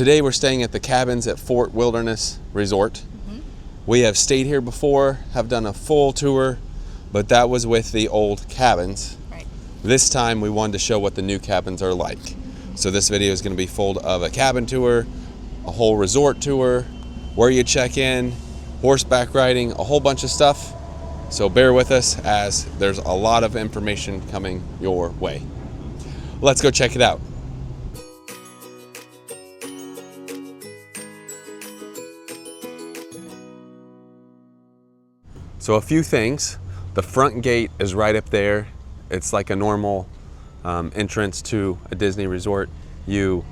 Today we're staying at the cabins at Fort Wilderness Resort. We have stayed here before, have done a full tour, but that was with the old cabins. Right. This time we wanted to show what the new cabins are like. So this video is going to be full of a cabin tour, a whole resort tour, where you check in, horseback riding, a whole bunch of stuff. So bear with us as there's a lot of information coming your way. Let's go check it out. So a few things. The front gate is right up there. It's like a normal entrance to a Disney resort. You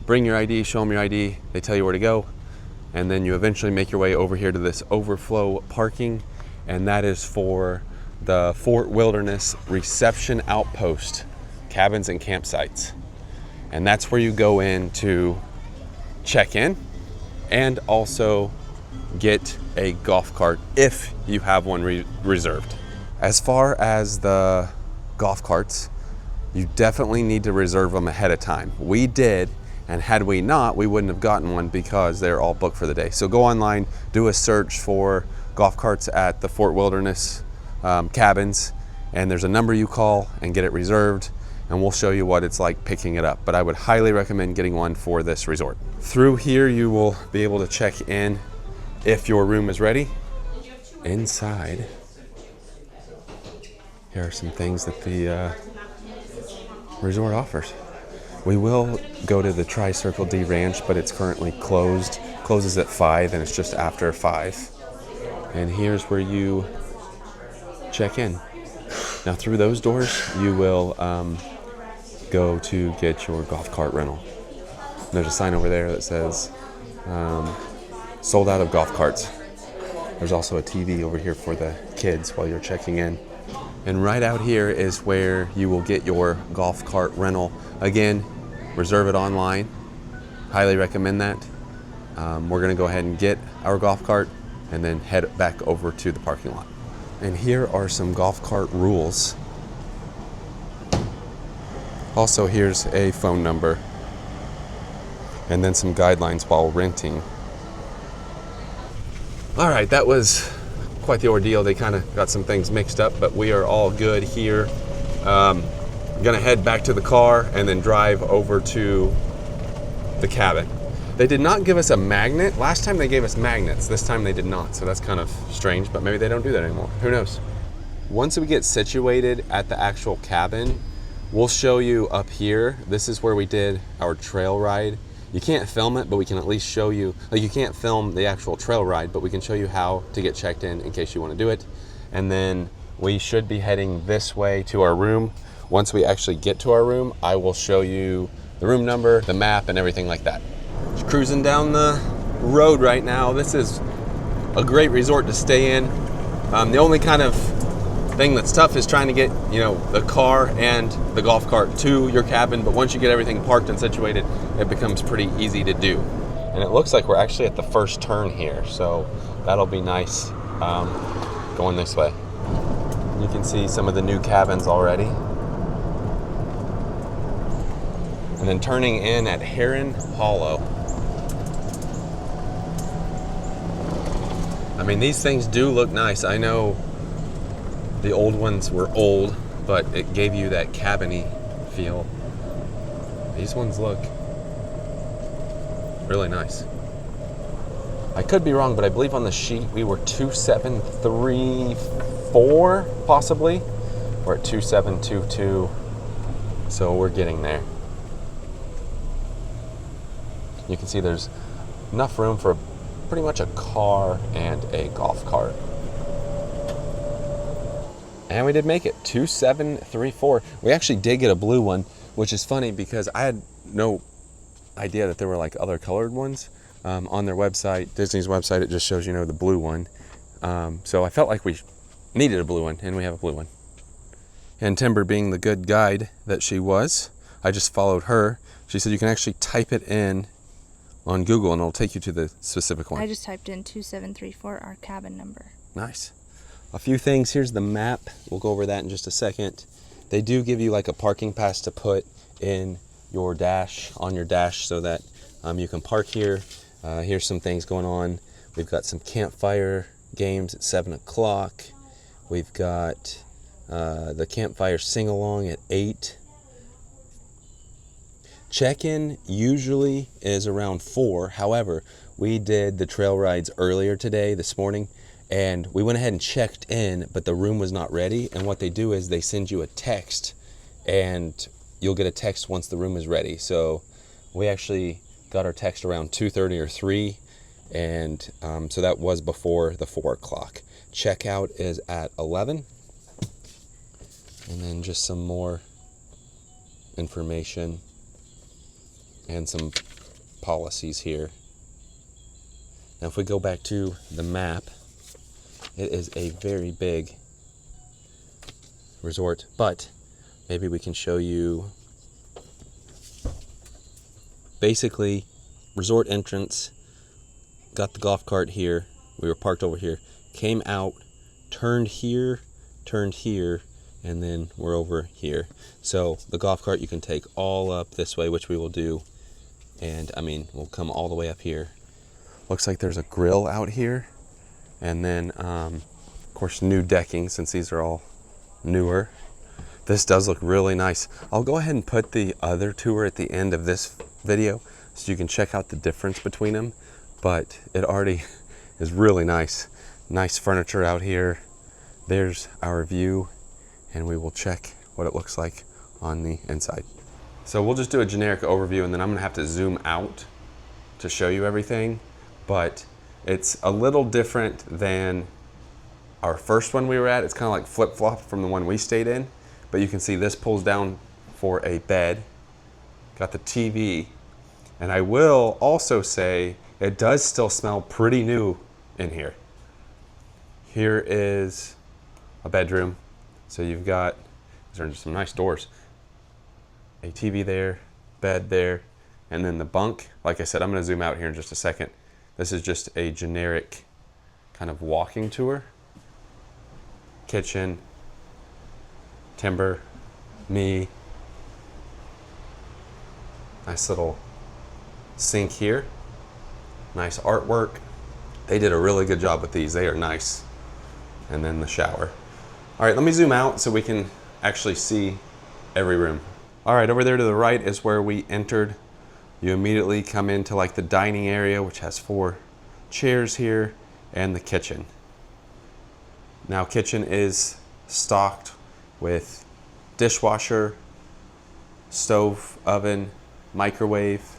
bring your ID, show them your ID, they tell you where to go, and then you eventually make your way over here to this overflow parking, and that is for the Fort Wilderness Reception Outpost cabins and campsites. And that's where you go in to check in and also get a golf cart if you have one reserved. As far as the golf carts, you definitely need to reserve them ahead of time. We did, and had we not, we wouldn't have gotten one because they're all booked for the day. So go online, do a search for golf carts at the Fort Wilderness cabins, and there's a number you call and get it reserved, and we'll show you what it's like picking it up. But I would highly recommend getting one for this resort. Through here, you will be able to check in if your room is ready. Inside, here are some things that the resort offers. We will go to the Tri-Circle D Ranch, but it's currently closed. Closes at 5 and it's just after 5. And here's where you check in. Now through those doors, you will go to get your golf cart rental. There's a sign over there that says sold out of golf carts. There's also a TV over here for the kids while you're checking in. And right out here is where you will get your golf cart rental. Again, reserve it online. Highly recommend that. We're gonna go ahead and get our golf cart and then head back over to the parking lot. And here are some golf cart rules. Also, here's a phone number and then some guidelines while renting. All right, that was quite the ordeal. They kind of got some things mixed up, but we are all good here. I'm gonna head back to the car and then drive over to the cabin. They did not give us a magnet. Last time they gave us magnets, this time they did not. So that's kind of strange, but maybe they don't do that anymore. Who knows? Once we get situated at the actual cabin, we'll show you up here. This is where we did our trail ride. You can't film it, but we can at least show you, like you can't film the actual trail ride, but we can show you how to get checked in case you want to do it. And then we should be heading this way to our room. Once we actually get to our room, I will show you the room number, the map, and everything like that. Just cruising down the road right now. This is a great resort to stay in. The only kind of thing that's tough is trying to get, the car and the golf cart to your cabin, but once you get everything parked and situated, it becomes pretty easy to do. And it looks like we're actually at the first turn here, so that'll be nice going this way. You can see some of the new cabins already. And then turning in at Heron Hollow. I mean, these things do look nice. I know the old ones were old, but it gave you that cabin-y feel. These ones look really nice. I could be wrong, but I believe on the sheet we were 2734, possibly. We're at 2722, so we're getting there. You can see there's enough room for pretty much a car and a golf cart. And we did make it, 2734. We actually did get a blue one, which is funny because I had no idea that there were like other colored ones. On their website, Disney's website, it just shows, the blue one. So I felt like we needed a blue one, and we have a blue one. And Timber, being the good guide that she was, I just followed her. She said you can actually type it in on Google and it'll take you to the specific one. I just typed in 2734, our cabin number. Nice. A few things. Here's the map. We'll go over that in just a second. They do give you like a parking pass to put in your dash, on your dash, so that You can park here. Here's some things going on. We've got some campfire games at 7 o'clock. We've got the campfire sing-along at 8. Check-in usually is around 4. However, we did the trail rides earlier today, this morning, and we went ahead and checked in, but the room was not ready. And what they do is they send you a text, and you'll get a text once the room is ready. So we actually got our text around 2:30 or 3, and so that was before the 4 o'clock. Checkout is at 11. And then just some more information and some policies here. Now if we go back to the map, it is a very big resort, but maybe we can show you basically resort entrance. Got the golf cart here. We were parked over here, came out, turned here, and then we're over here. So the golf cart you can take all up this way, which we will do. And I mean, we'll come all the way up here. Looks like there's a grill out here. And then, of course, new decking since these are all newer. This does look really nice. I'll go ahead and put the other tour at the end of this video so you can check out the difference between them. But it already is really nice. Nice furniture out here. There's our view, and we will check what it looks like on the inside. So we'll just do a generic overview, and then I'm gonna have to zoom out to show you everything. But it's a little different than our first one we were at. It's kind of like flip-flop from the one we stayed in. But you can see this pulls down for a bed. Got the TV. And I will also say it does still smell pretty new in here. Here is a bedroom. So you've got, these are some nice doors. A TV there, bed there, and then the bunk. Like I said, I'm gonna zoom out here in just a second. This is just a generic kind of walking tour. Kitchen, timber, me. Nice little sink here. Nice artwork. They did a really good job with these. They are nice. And then the shower. All right, let me zoom out so we can actually see every room. All right, over there to the right is where we entered. You immediately come into like the dining area, which has 4 chairs here, and the kitchen. Now, kitchen is stocked with dishwasher, stove, oven, microwave,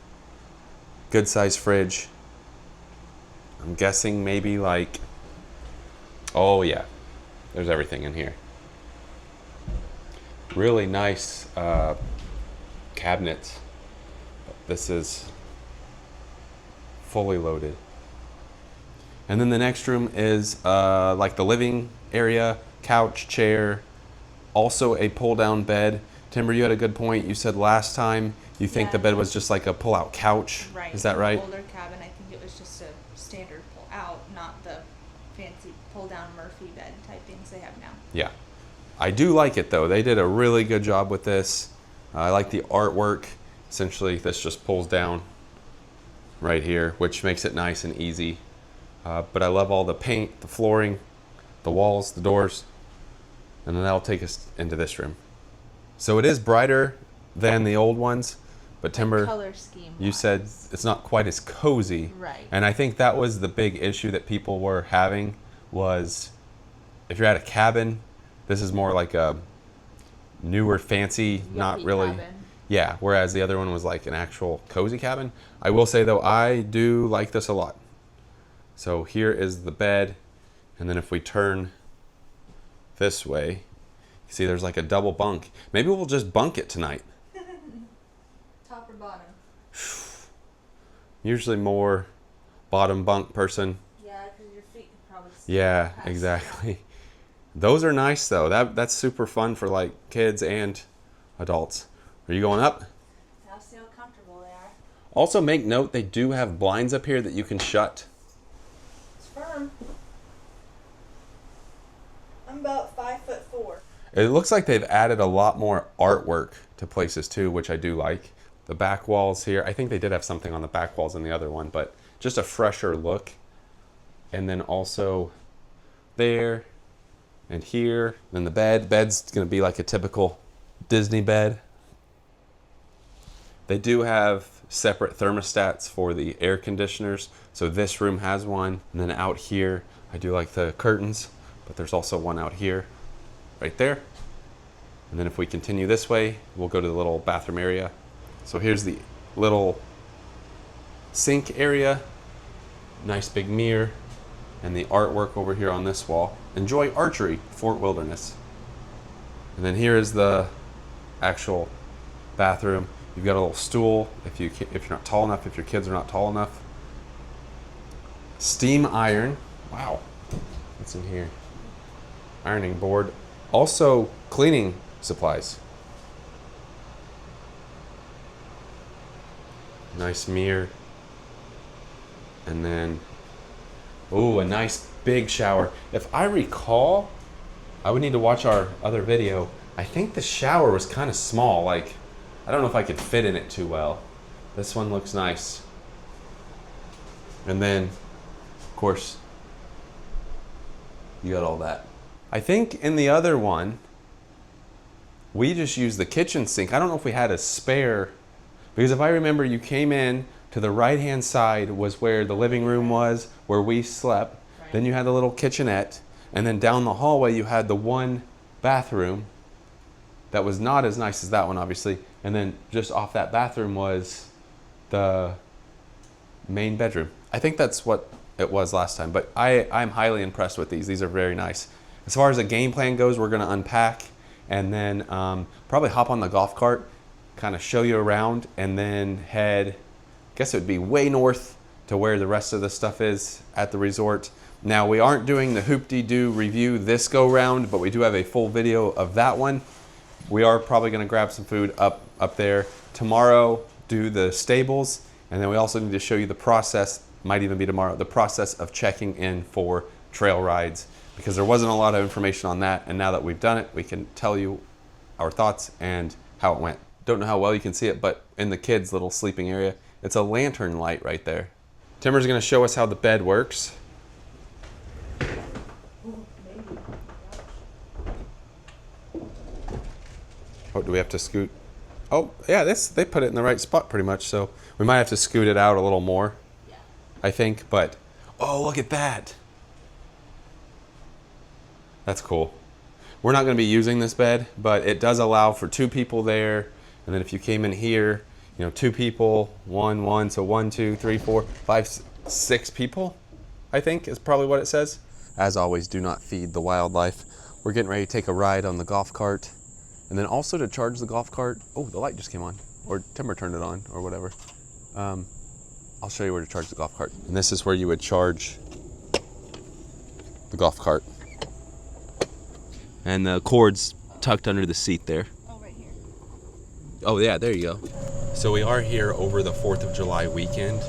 good size fridge. I'm guessing maybe like, oh yeah, there's everything in here. Really nice cabinets. This is fully loaded. And then the next room is like the living area, couch, chair, also a pull-down bed. Timber, you had a good point. You said last time you think the bed was just like a pull-out couch. Right. Is that right? In the older cabin, I think it was just a standard pull-out, not the fancy pull-down Murphy bed type things they have now. Yeah. I do like it though. They did a really good job with this. I like the artwork. Essentially, this just pulls down right here, which makes it nice and easy. But I love all the paint, the flooring, the walls, the doors. And then that'll take us into this room. So it is brighter than the old ones, but Timber, color scheme you said it's not quite as cozy. Right. And I think that was the big issue that people were having was if you're at a cabin, this is more like a newer, fancy, not really. Cabin. Yeah, whereas the other one was like an actual cozy cabin. I will say though, I do like this a lot. So here is the bed, and then if we turn this way, you see there's like a double bunk. Maybe we'll just bunk it tonight. Top or bottom? Usually more bottom bunk person. Yeah, because your feet could probably. Yeah, exactly. Those are nice though. That's super fun for like kids and adults. Are you going up? I'll see how comfortable they are. Also make note they do have blinds up here that you can shut. It's firm. I'm about 5'4". It looks like they've added a lot more artwork to places too, which I do like. The back walls here, I think they did have something on the back walls in the other one, but just a fresher look. And then also there and here. Then the bed's gonna be like a typical Disney bed. They do have separate thermostats for the air conditioners. So this room has one. And then out here, I do like the curtains, but there's also one out here, right there. And then if we continue this way, we'll go to the little bathroom area. So here's the little sink area. Nice big mirror. And the artwork over here on this wall. Enjoy archery, Fort Wilderness. And then here is the actual bathroom. You've got a little stool if you're not tall enough, if your kids are not tall enough. Steam iron. Wow. What's in here? Ironing board. Also cleaning supplies. Nice mirror. And then, oh, a nice big shower. If I recall, I would need to watch our other video. I think the shower was kind of small. Like, I don't know if I could fit in it too well. This one looks nice. And then, of course, you got all that. I think in the other one, we just used the kitchen sink. I don't know if we had a spare, because if I remember, you came in to the right-hand side was where the living room was, where we slept. Right. Then you had the little kitchenette, and then down the hallway you had the one bathroom that was not as nice as that one, obviously. And then just off that bathroom was the main bedroom. I think that's what it was last time, but I'm highly impressed with these. These are very nice. As far as the game plan goes, we're gonna unpack and then probably hop on the golf cart, kind of show you around, and then head, I guess it would be way north to where the rest of the stuff is at the resort. Now, we aren't doing the Hoop-Dee-Doo review this go round, but we do have a full video of that one. We are probably gonna grab some food up there. Tomorrow, do the stables, and then we also need to show you the process, might even be tomorrow, the process of checking in for trail rides, because there wasn't a lot of information on that, and now that we've done it, we can tell you our thoughts and how it went. Don't know how well you can see it, but in the kids' little sleeping area, it's a lantern light right there. Timmer's gonna show us how the bed works. Oh, do we have to scoot? Oh, yeah, they put it in the right spot pretty much, so we might have to scoot it out a little more, yeah, I think, but, oh, look at that. That's cool. We're not gonna be using this bed, but it does allow for 2 people there, and then if you came in here, you know, 2 people, one, so 1, 2, 3, 4, 5, 6 people, I think is probably what it says. As always, do not feed the wildlife. We're getting ready to take a ride on the golf cart. And then also to charge the golf cart, oh, the light just came on, or Timber turned it on, or whatever. I'll show you where to charge the golf cart. And this is where you would charge the golf cart. And the cord's tucked under the seat there. Oh, right here. Oh yeah, there you go. So we are here over the 4th of July weekend.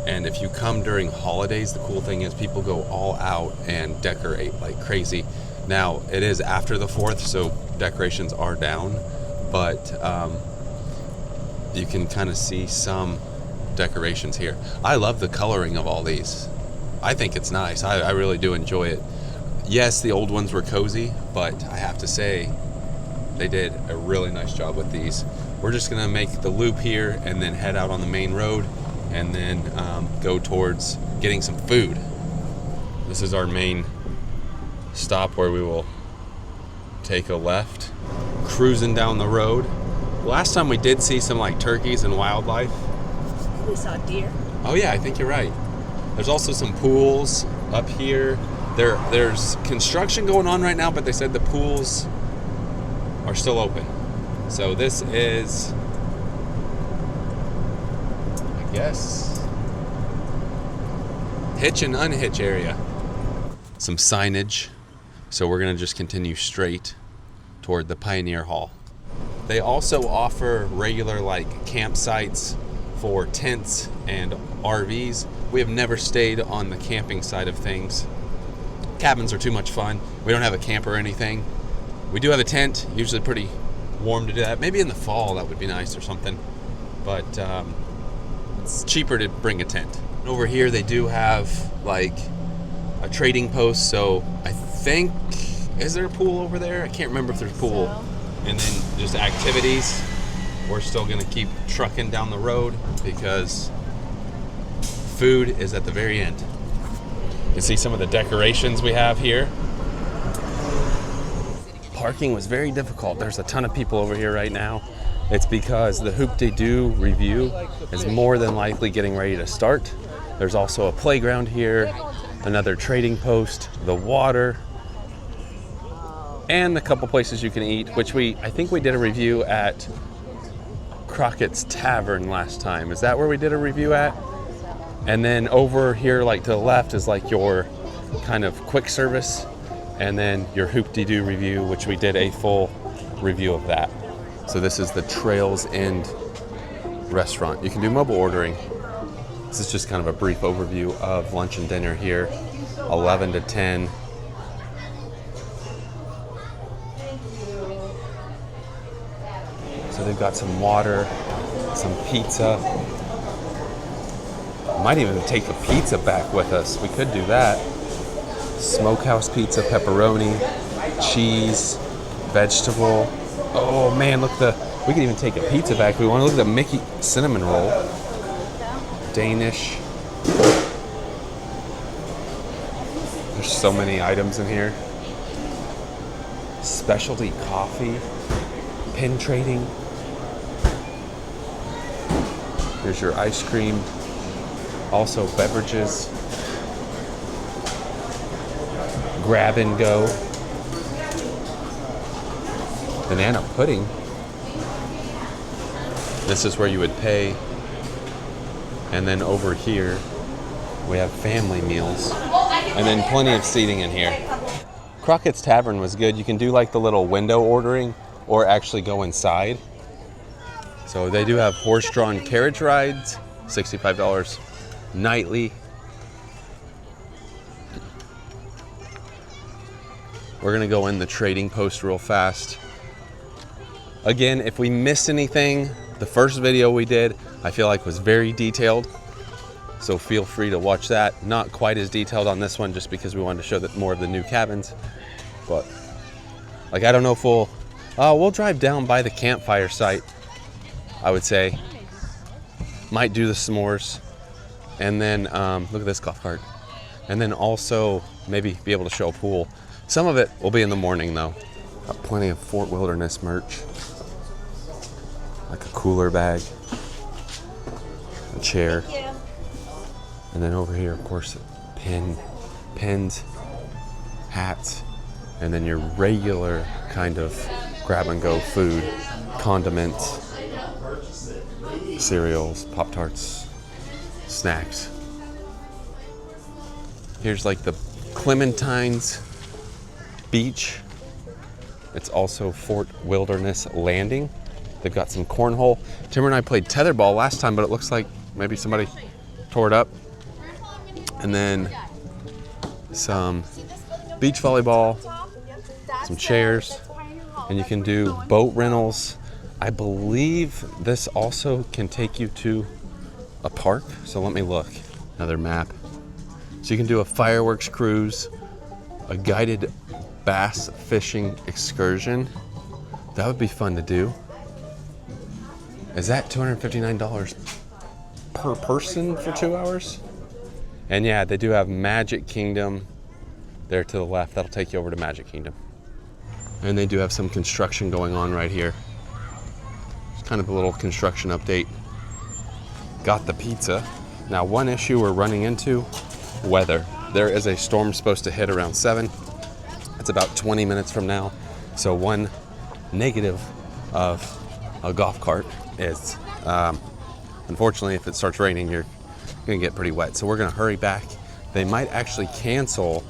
And if you come during holidays, the cool thing is people go all out and decorate like crazy. Now, it is after the 4th, so decorations are down, but you can kind of see some decorations here. I love the coloring of all these. I think it's nice. I really do enjoy it. Yes, the old ones were cozy, but I have to say they did a really nice job with these. We're just gonna make the loop here and then head out on the main road and then go towards getting some food. This is our main stop where we will take a left, cruising down the road. Last time we did see some like turkeys and wildlife. We saw deer. Oh yeah, I think you're right. There's also some pools up here. There's construction going on right now, but they said the pools are still open. So this is, I guess, hitch and unhitch area. Some signage. So we're gonna just continue straight toward the Pioneer Hall. They also offer regular like campsites for tents and RVs. We have never stayed on the camping side of things. Cabins are too much fun. We don't have a camper or anything. We do have a tent, usually pretty warm to do that. Maybe in the fall that would be nice or something. but it's cheaper to bring a tent. Over here they do have like a trading post, so I think, is there a pool over there? I can't remember if there's a pool. And then just activities. We're still gonna keep trucking down the road because food is at the very end. You can see some of the decorations we have here. Parking was very difficult. There's a ton of people over here right now. It's because the Hoop-de-Doo review is more than likely getting ready to start. There's also a playground here, another trading post, the water, and a couple places you can eat, which I think we did a review at Crockett's Tavern last time. Is that where we did a review at? And then over here, like to the left, is like your kind of quick service, and then your Hoop-de-Doo review, which we did a full review of that. So this is the Trails End restaurant. You can do mobile ordering. This is just kind of a brief overview of lunch and dinner here, 11 to 10. So they've got some water, some pizza. Might even take the pizza back with us. We could do that. Smokehouse pizza, pepperoni, cheese, vegetable. Oh man, look, we could even take a pizza back. We want to look at the Mickey cinnamon roll. Danish. There's so many items in here. Specialty coffee, pin trading. Here's your ice cream. Also beverages. Grab and go. Banana pudding. This is where you would pay. And then over here, we have family meals. And then plenty of seating in here. Crockett's Tavern was good. You can do like the little window ordering or actually go inside. So they do have horse-drawn carriage rides, $65 nightly. We're gonna go in the trading post real fast. Again, if we missed anything, the first video we did, I feel like was very detailed. So feel free to watch that. Not quite as detailed on this one just because we wanted to show that more of the new cabins. But like, I don't know if we'll drive down by the campfire site, I would say. Might do the s'mores. And then, look at this golf cart. And then also maybe be able to show a pool. Some of it will be in the morning though. Got plenty of Fort Wilderness merch. Like a cooler bag, a chair. And then over here, of course, pins, hats, and then your regular kind of grab and go food, condiments, cereals, Pop-Tarts, snacks. Here's like the Clementines Beach. It's also Fort Wilderness Landing. They've got some cornhole. Timber and I played tetherball last time, but it looks like maybe somebody tore it up. And then some beach volleyball, some chairs, and you can do boat rentals. I believe this also can take you to a park, so let me look. Another map. So you can do a fireworks cruise, a guided bass fishing excursion. That would be fun to do. Is that $259 per person for 2 hours? And yeah, they do have Magic Kingdom there to the left. That'll take you over to Magic Kingdom. And they do have some construction going on right here. It's kind of a little construction update. Got the pizza. Now, one issue we're running into, weather. There is a storm supposed to hit around 7. It's about 20 minutes from now. So one negative of a golf cart is, unfortunately, if it starts raining, you're gonna get pretty wet. So we're gonna hurry back. They might actually cancel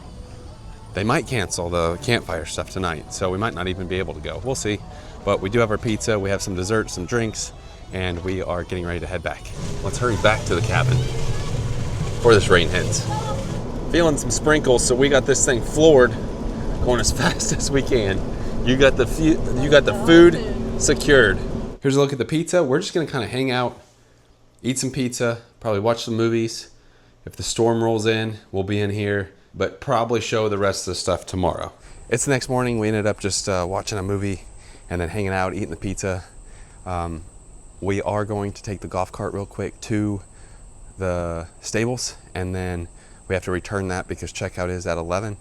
the campfire stuff tonight. So we might not even be able to go. We'll see. But we do have our pizza, we have some dessert, some drinks, and we are getting ready to head back. Let's hurry back to the cabin before this rain hits. Feeling some sprinkles, so we got this thing floored, going as fast as we can. You got the food secured. Here's a look at the pizza. We're just gonna kind of hang out eat some pizza, probably watch some movies. If the storm rolls in, we'll be in here, but probably show the rest of the stuff tomorrow. It's the next morning. We ended up just watching a movie and then hanging out, eating the pizza. We are going to take the golf cart real quick to the stables, and then we have to return that because checkout is at 11.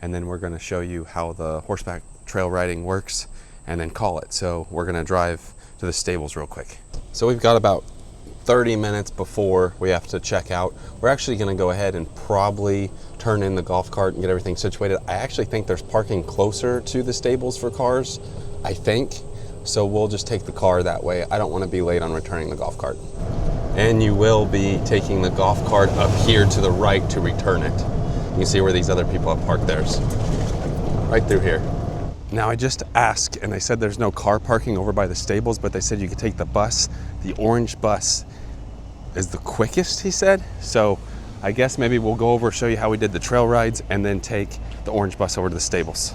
And then we're going to show you how the horseback trail riding works and then call it. So we're going to drive to the stables real quick. So we've got about 30 minutes before we have to check out. We're actually going to go ahead and probably turn in the golf cart and get everything situated. I actually think there's parking closer to the stables for cars, I think. So we'll just take the car that way. I don't want to be late on returning the golf cart. And you will be taking the golf cart up here to the right to return it. You can see where these other people have parked theirs. Right through here. Now I just asked and they said there's no car parking over by the stables, but they said you could take the bus. The orange bus is the quickest, he said. So I guess maybe we'll go over, show you how we did the trail rides, and then take the orange bus over to the stables.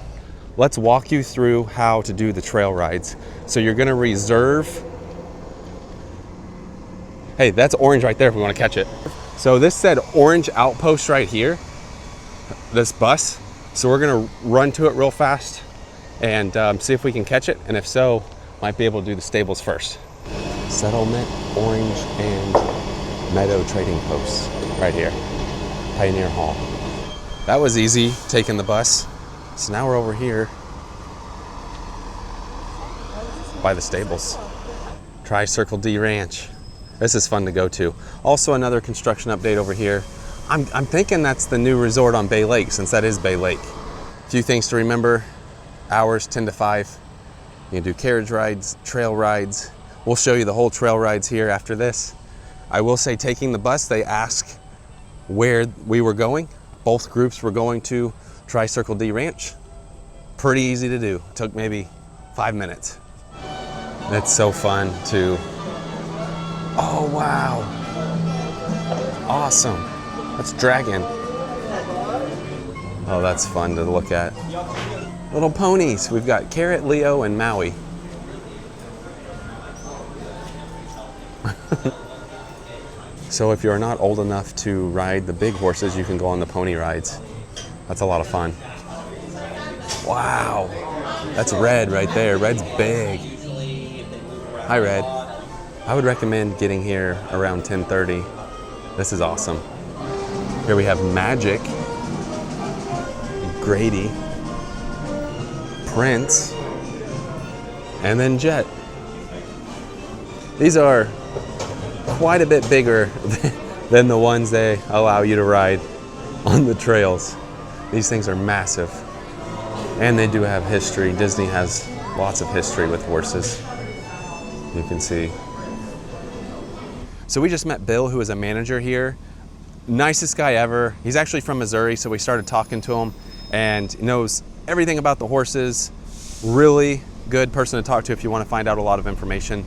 Let's walk you through how to do the trail rides. So you're gonna reserve. Hey, that's orange right there if we wanna catch it. So this said orange outpost right here, this bus. So we're gonna run to it real fast and see if we can catch it. And if so, might be able to do the stables first. Settlement, Orange, and Meadow Trading Posts right here. Pioneer Hall. That was easy, taking the bus. So now we're over here by the stables. Tri-Circle D Ranch. This is fun to go to. Also another construction update over here. I'm thinking that's the new resort on Bay Lake, since that is Bay Lake. A few things to remember. Hours 10 to 5. You can do carriage rides, trail rides. We'll show you the whole trail rides here after this. I will say, taking the bus, they ask where we were going. Both groups were going to Tri-Circle D Ranch. Pretty easy to do. Took maybe 5 minutes. It's so fun to, oh wow. Awesome. That's Dragon. Oh, that's fun to look at. Little ponies. We've got Carrot, Leo, and Maui. So if you're not old enough to ride the big horses, you can go on the pony rides. That's a lot of fun. Wow. That's Red right there. Red's big. Hi, Red. I would recommend getting here around 10:30. This is awesome. Here we have Magic, Grady, Prince, and then Jet. These are quite a bit bigger than the ones they allow you to ride on the trails. These things are massive. And they do have history. Disney has lots of history with horses. You can see. So we just met Bill, who is a manager here. Nicest guy ever. He's actually from Missouri, so we started talking to him, and he knows everything about the horses. Really good person to talk to if you want to find out a lot of information.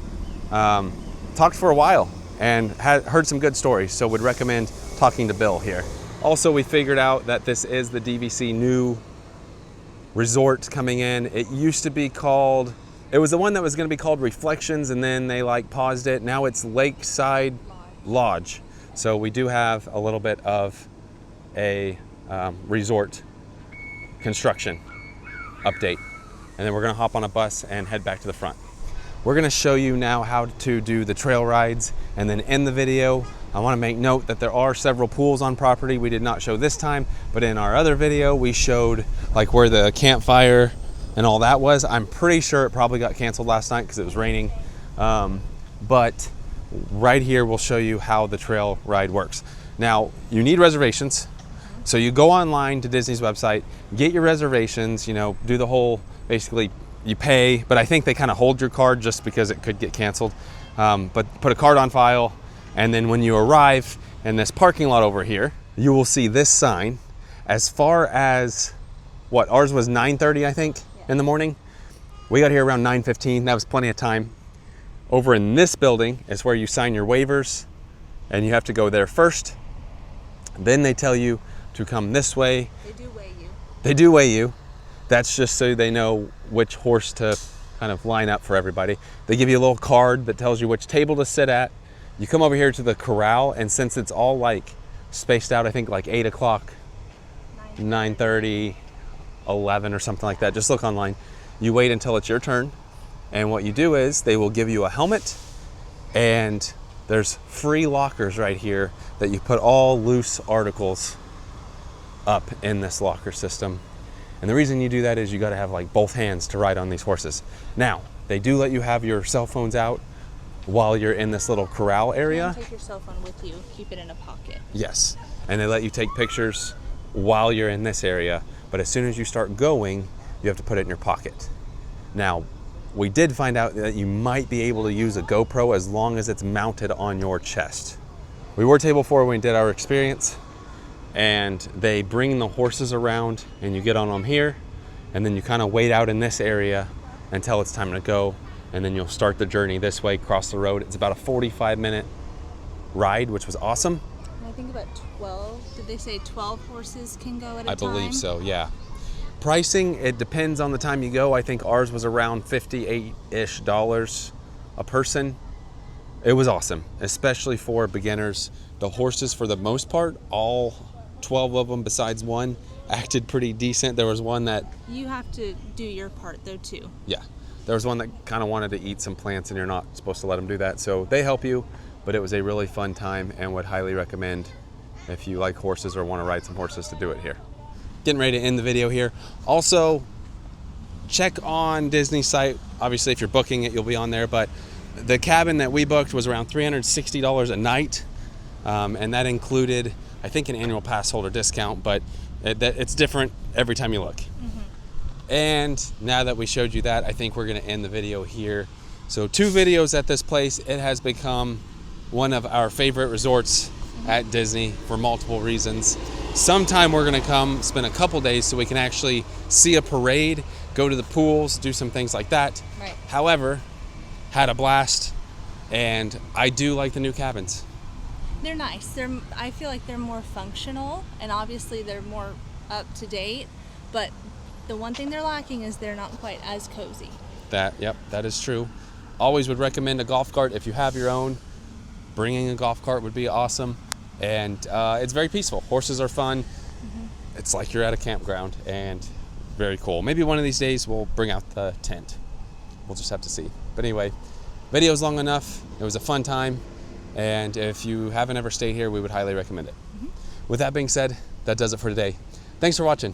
Talked for a while and heard some good stories, so would recommend talking to Bill here. Also, we figured out that this is the DVC new resort coming in. It used to be called, it was the one that was going to be called Reflections, and then they paused it. Now it's Lakeside Lodge. So we do have a little bit of a resort construction update. And then we're gonna hop on a bus and head back to the front. We're gonna show you now how to do the trail rides, and then end the video. I wanna make note that there are several pools on property we did not show this time, but in our other video, we showed where the campfire and all that was. I'm pretty sure it probably got canceled last night because it was raining. But right here, we'll show you how the trail ride works. Now, you need reservations. So you go online to Disney's website, get your reservations, do the whole, basically you pay, but I think they kind of hold your card just because it could get canceled. But put a card on file, and then when you arrive in this parking lot over here, you will see this sign. As far as, ours was 9:30, I think, in the morning. We got here around 9:15, that was plenty of time. Over in this building is where you sign your waivers, and you have to go there first. Then they tell you to come this way. They do weigh you. They do weigh you. That's just so they know which horse to kind of line up for everybody. They give you a little card that tells you which table to sit at, You come over here to the corral, and since it's all like spaced out, I think like 8 o'clock, 9:30, 11 or something like that, just look online. You wait until it's your turn, and what you do is they will give you a helmet, and there's free lockers right here that you put all loose articles up in this locker system. And the reason you do that is you got to have like both hands to ride on these horses. Now, they do let you have your cell phones out while you're in this little corral area. Take your cell phone with you, keep it in a pocket. Yes, and they let you take pictures while you're in this area, but as soon as you start going, you have to put it in your pocket. Now, we did find out that you might be able to use a GoPro as long as it's mounted on your chest. We were table 4 when we did our experience, and they bring the horses around and you get on them here, and then you kind of wait out in this area until it's time to go, and then you'll start the journey this way, cross the road. It's about a 45-minute ride, which was awesome. And I think about 12, did they say 12 horses can go at a time? I believe so, yeah. Pricing, it depends on the time you go. I think ours was around $58-ish a person. It was awesome, especially for beginners. The horses, for the most part, all 12 of them besides one, acted pretty decent. There was one that... You have to do your part though too. Yeah. There was one that kind of wanted to eat some plants, and you're not supposed to let them do that. So they help you, but it was a really fun time, and would highly recommend if you like horses or want to ride some horses to do it here. Getting ready to end the video here. Also, check on Disney's site. Obviously, if you're booking it, you'll be on there, but the cabin that we booked was around $360 a night, and that included, I think, an annual pass holder discount, but it's different every time you look. And now that we showed you that, I think we're going to end the video here. So 2 videos at this place. It has become one of our favorite resorts at Disney for multiple reasons. Sometime we're going to come spend a couple days so we can actually see a parade, go to the pools, do some things like that. Right. However, had a blast, and I do like the new cabins. They're nice. I feel like they're more functional, and obviously they're more up to date, but the one thing they're lacking is they're not quite as cozy. Yep, that is true. Always would recommend a golf cart. If you have your own, bringing a golf cart would be awesome. And it's very peaceful. Horses are fun. It's like you're at a campground, and very cool. Maybe one of these days we'll bring out the tent. We'll just have to see. But anyway, video's long enough. It was a fun time. And if you haven't ever stayed here, we would highly recommend it. With that being said, that does it for today. Thanks for watching.